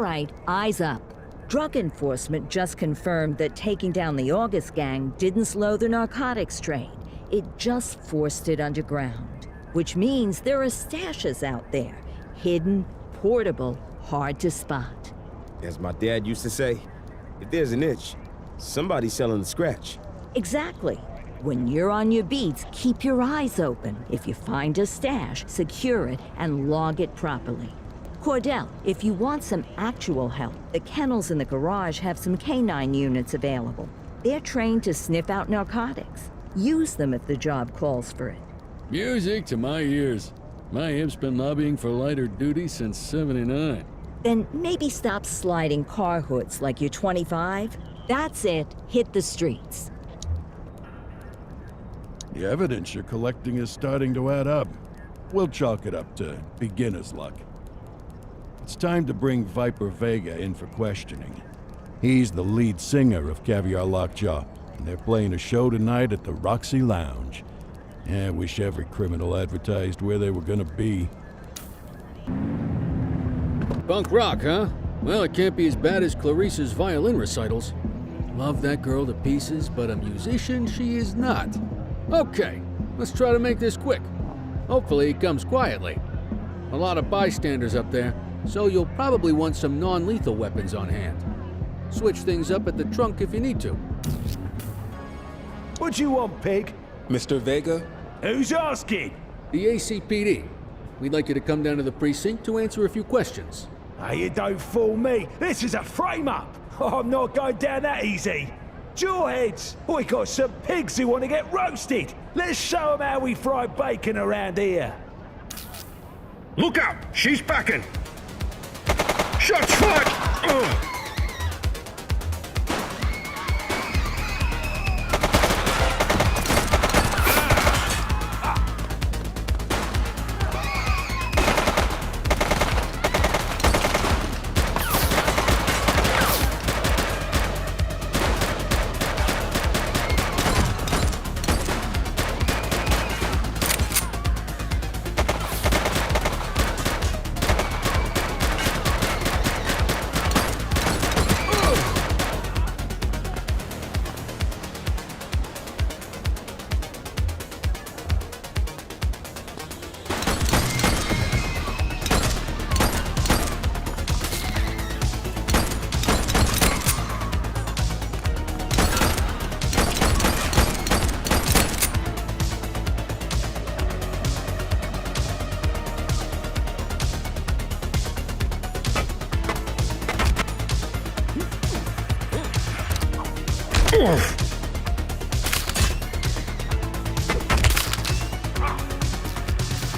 right, eyes up. Drug enforcement just confirmed that taking down the August gang didn't slow the narcotics trade. It just forced it underground. Which means there are stashes out there. Hidden, portable, hard to spot. As my dad used to say, if there's an itch, somebody's selling the scratch. Exactly. When you're on your beats, keep your eyes open. If you find a stash, secure it and log it properly. Cordell, if you want some actual help, the kennels in the garage have some canine units available. They're trained to sniff out narcotics. Use them if the job calls for it. Music to my ears. My imp's been lobbying for lighter duty since '79. Then maybe stop sliding car hoods like you're 25. That's it. Hit the streets. The evidence you're collecting is starting to add up. We'll chalk it up to beginner's luck. It's time to bring Viper Vega in for questioning. He's the lead singer of Caviar Lockjaw, and they're playing a show tonight at the Roxy Lounge. I wish every criminal advertised where they were gonna be. Punk rock, huh? Well, it can't be as bad as Clarice's violin recitals. Love that girl to pieces, but a musician she is not. Okay, let's try to make this quick. Hopefully it comes quietly. A lot of bystanders up there, so you'll probably want some non-lethal weapons on hand. Switch things up at the trunk if you need to. What do you want, pig? Mr. Vega? Who's asking? The ACPD. We'd like you to come down to the precinct to answer a few questions. Hey, you don't fool me. This is a frame-up. I'm not going down that easy. Jawheads, we got some pigs who want to get roasted. Let's show them how we fry bacon around here. Look out! She's backing! Shots fired! Ugh.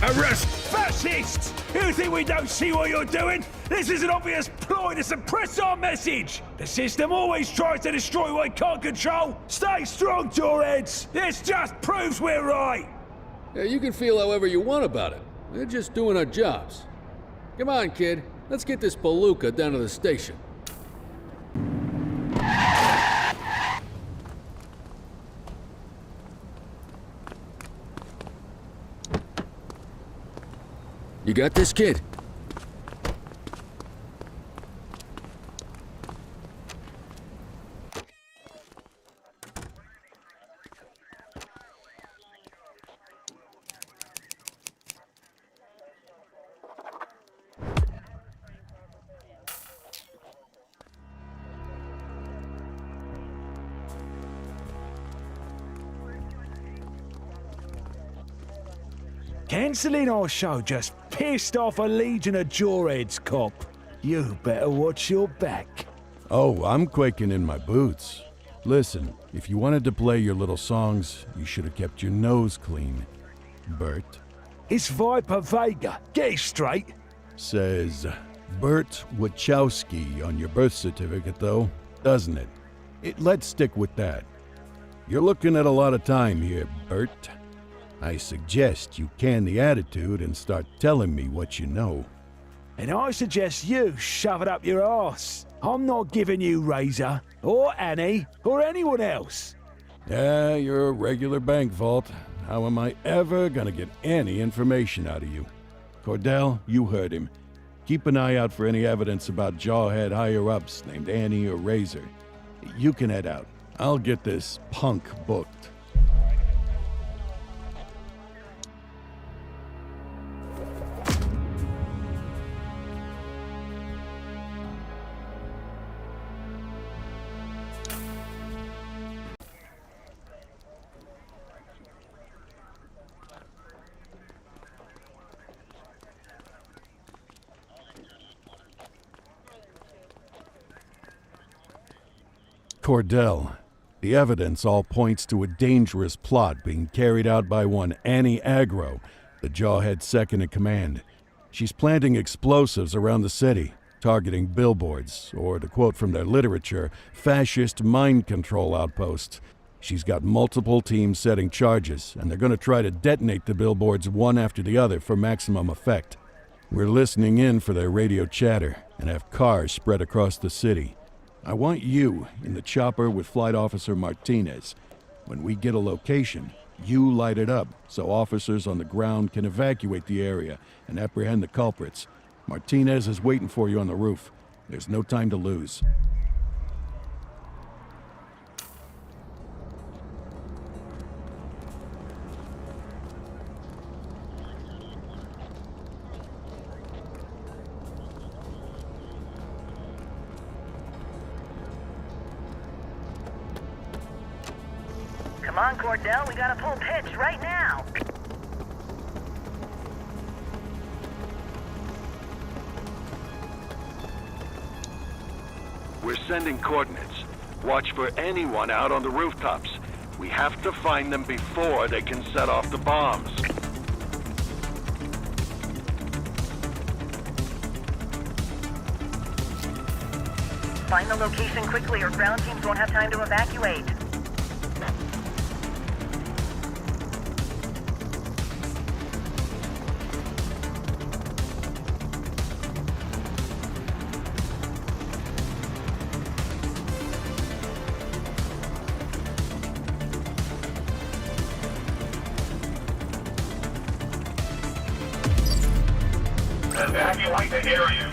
Arrest fascists! You think we don't see what you're doing? This is an obvious ploy to suppress our message! The system always tries to destroy what it can't control! Stay strong, Jawheads! This just proves we're right! Yeah, you can feel however you want about it. We're just doing our jobs. Come on, kid. Let's get this palooka down to the station. You got this, kid? Cancelling our show just pissed off a legion of Jawheads, cop. You better watch your back. Oh, I'm quaking in my boots. Listen, if you wanted to play your little songs, you should have kept your nose clean. Bert. It's Viper Vega. Get it straight. Says Bert Wachowski on your birth certificate, though, doesn't it? Let's stick with that. You're looking at a lot of time here, Bert. I suggest you can the attitude and start telling me what you know. And I suggest you shove it up your arse. I'm not giving you Razor, or Annie, or anyone else. Yeah, you're a regular bank vault. How am I ever gonna get any information out of you? Cordell, you heard him. Keep an eye out for any evidence about Jawhead higher-ups named Annie or Razor. You can head out. I'll get this punk booked. Cordell. The evidence all points to a dangerous plot being carried out by one Annie Aggro, the Jawhead second in command. She's planting explosives around the city, targeting billboards, or to quote from their literature, fascist mind control outposts. She's got multiple teams setting charges, and they're going to try to detonate the billboards one after the other for maximum effect. We're listening in for their radio chatter and have cars spread across the city. I want you in the chopper with Flight Officer Martinez. When we get a location, you light it up so officers on the ground can evacuate the area and apprehend the culprits. Martinez is waiting for you on the roof. There's no time to lose. Come on, Cordell, we gotta pull pitch right now. We're sending coordinates. Watch for anyone out on the rooftops. We have to find them before they can set off the bombs. Find the location quickly or ground teams won't have time to evacuate. Evacuate the area.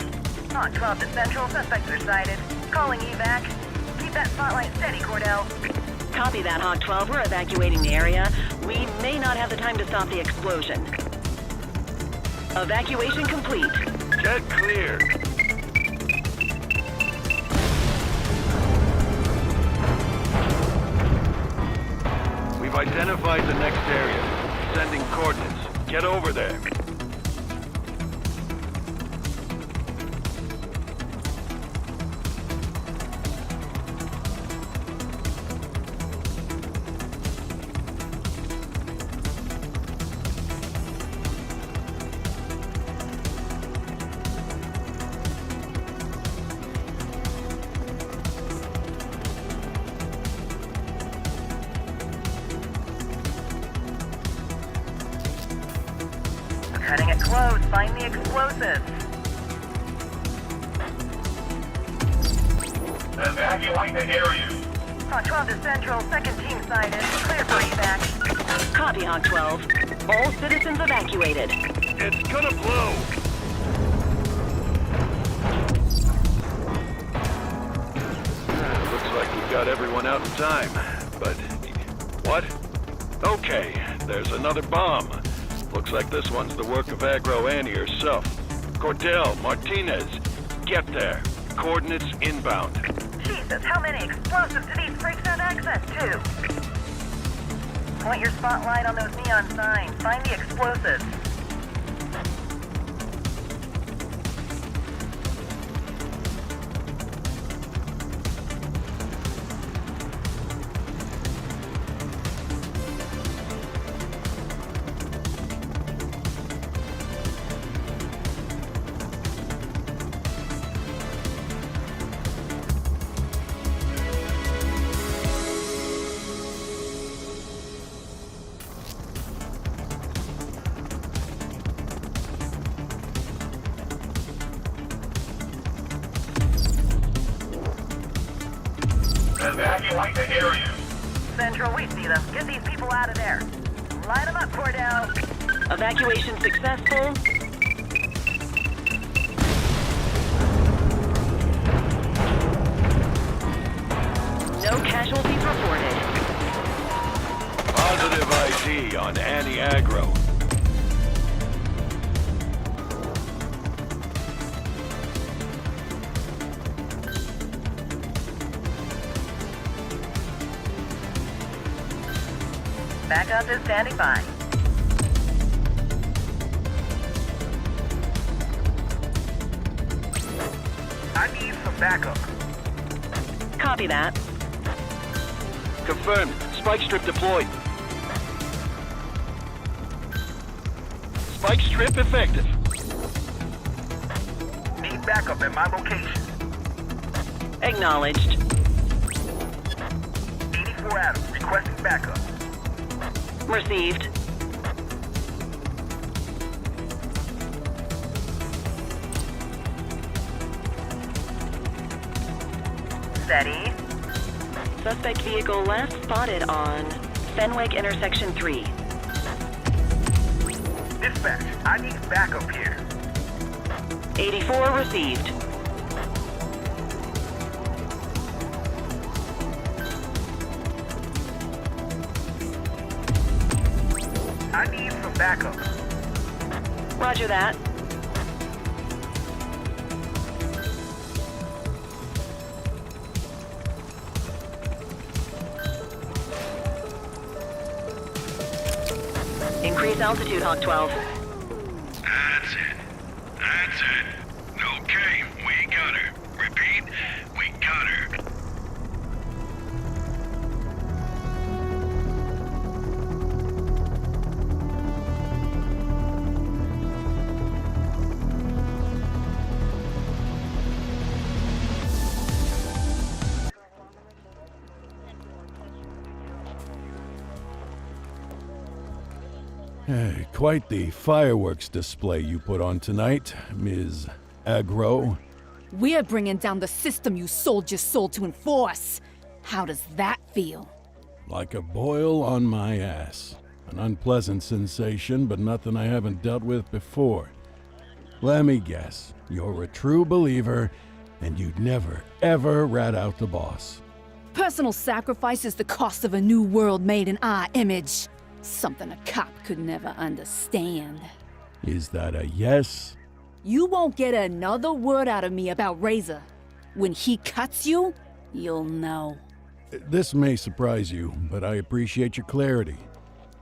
On 12 to Central, suspects are sighted. Calling evac. Keep that spotlight steady, Cordell. Copy that, Hawk 12. We're evacuating the area. We may not have the time to stop the explosion. Evacuation complete. Get clear. We've identified the next area. Sending coordinates. Get over there. Cutting it close. Find the explosives. Evacuate the area. On 12 to Central, second team sighted. Clear for evac. Copy, Hawk 12. All citizens evacuated. It's gonna blow. Looks like we got everyone out in time. But what? Okay, there's another bomb. Looks like this one's the work of Aggro Annie herself. Cordell, Martinez, get there. Coordinates inbound. Jesus, how many explosives do these freaks have access to? Point your spotlight on those neon signs. Find the explosives. Evacuate the area. Central, we see them. Get these people out of there. Light them up, Cordell. Evacuation successful. No casualties reported. Positive ID on Annie Aggro. Backup is standing by. I need some backup. Copy that. Confirmed. Spike strip deployed. Spike strip effective. Need backup at my location. Acknowledged. 84 Adams, requesting backup. Received. Steady. Suspect vehicle last spotted on Fenwick Intersection 3. Dispatch, I need backup here. 84 received. I need some backup. Roger that. Increase altitude, Hawk 12. That's it. That's it. Okay, we got her. Repeat, we got her. Hey, quite the fireworks display you put on tonight, Ms. Aggro. We're bringing down the system you sold your soul to enforce. How does that feel? Like a boil on my ass. An unpleasant sensation, but nothing I haven't dealt with before. Let me guess, you're a true believer, and you'd never, ever rat out the boss. Personal sacrifice is the cost of a new world made in our image. Something a cop could never understand. Is that a yes? You won't get another word out of me about Razor. When he cuts you, you'll know. This may surprise you, but I appreciate your clarity.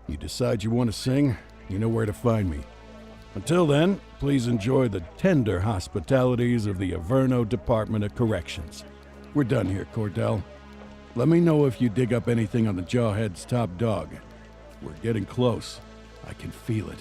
You decide you want to sing, you know where to find me. Until then, please enjoy the tender hospitalities of the Averno Department of Corrections. We're done here, Cordell. Let me know if you dig up anything on the Jawheads' top dog. We're getting close. I can feel it.